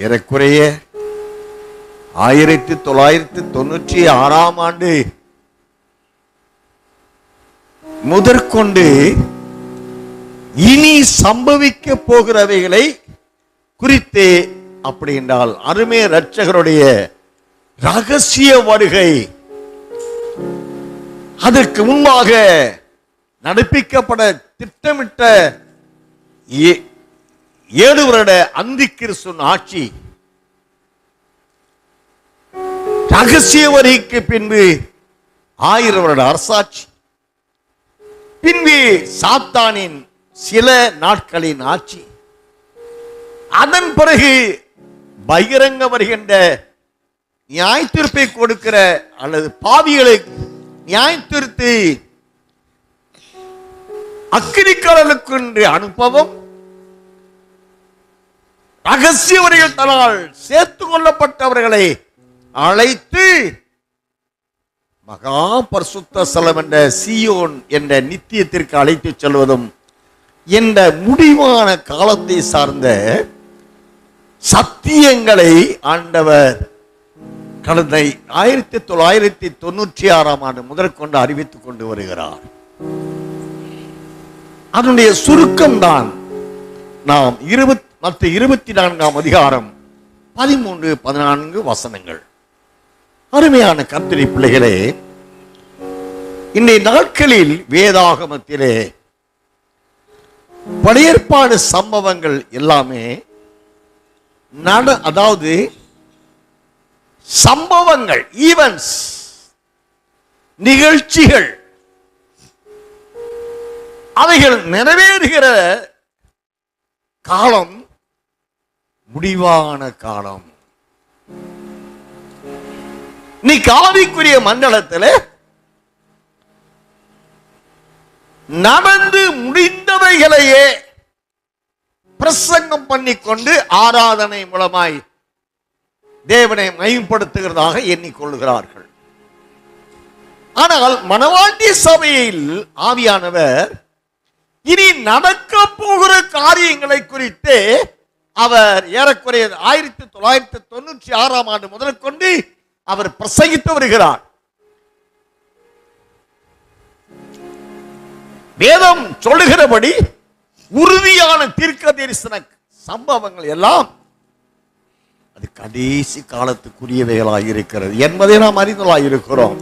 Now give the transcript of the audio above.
ஏறக்குறைய 1996 முதற்கொண்டு இனி சம்பவிக்க போகிறவைகளை குறித்து, அப்படி என்றால் அருமை இரட்சகருடைய ரகசிய வருகை, அதற்கு முன்பாக நடப்பிக்கப்பட திட்டமிட்ட 7 வருட அந்திகிறிஸ்து ஆட்சி, ரகசிய வருகைக்கு பின்பு 1000 வருட அரசாட்சி, பின்பு சாத்தானின் சில நாட்களின் ஆட்சி, அதன் பிறகு பகிரங்க வருகின்ற நியாயத்தீர்ப்பை கொடுக்கிற அல்லது பாவிகளை நியாயத்தீர்த்து அக்கினிக்கடலுக்கு என்று அனுப்பவும், ரகசிய வரிகள் தன்னால் சேர்த்துக் கொள்ளப்பட்டவர்களை அழைத்து மகா பரிசுத்த ஸ்தலம் என்ற சீயோன் என்ற நித்தியத்திற்கு அழைத்து செல்வதும் என்ற முடிவான காலத்தை சார்ந்த சத்தியங்களை ஆண்டவர் கடந்த 1996 முதற்கொண்டு அறிவித்துக் கொண்டு வருகிறார். அதனுடைய சுருக்கம் தான் நாம் 24 அதிகாரம் 13-14 வசனங்கள். அருமையான கர்த்தருடைய பிள்ளைகளே, இன்றைய நாட்களில் வேதாகமத்திலே பழைய ஏற்பாடு சம்பவங்கள் எல்லாமே அதாவது சம்பவங்கள், ஈவென்ட்ஸ், நிகழ்ச்சிகள், அவைகள் நிறைவேறுகிற காலம் முடிவான காலம். நீ ஆவிக்குரிய மண்டலத்தில் நடந்து முடிந்தவைகளையே பிரசங்கம் பண்ணிக்கொண்டு ஆராதனை மூலமாய் தேவனை மகிமைப்படுத்துகிறதாக எண்ணிக்கொள்கிறார்கள். ஆனால் மனவாட்டி சபையில் ஆவியானவர் இனி நடக்க போகிற காரியங்களை குறித்து அவர் ஏறக்குறைய 1996 முதற்கொண்டு அவர் பிரசங்கித்து வருகிறார். வேதம் சொல்லுகிறபடி உறுதியான தீர்க்க தரிசன சம்பவங்கள் எல்லாம் அது கடைசி காலத்துக்குரியவைகளாக இருக்கிறது என்பதை நாம் அறிந்தலாக இருக்கிறோம்.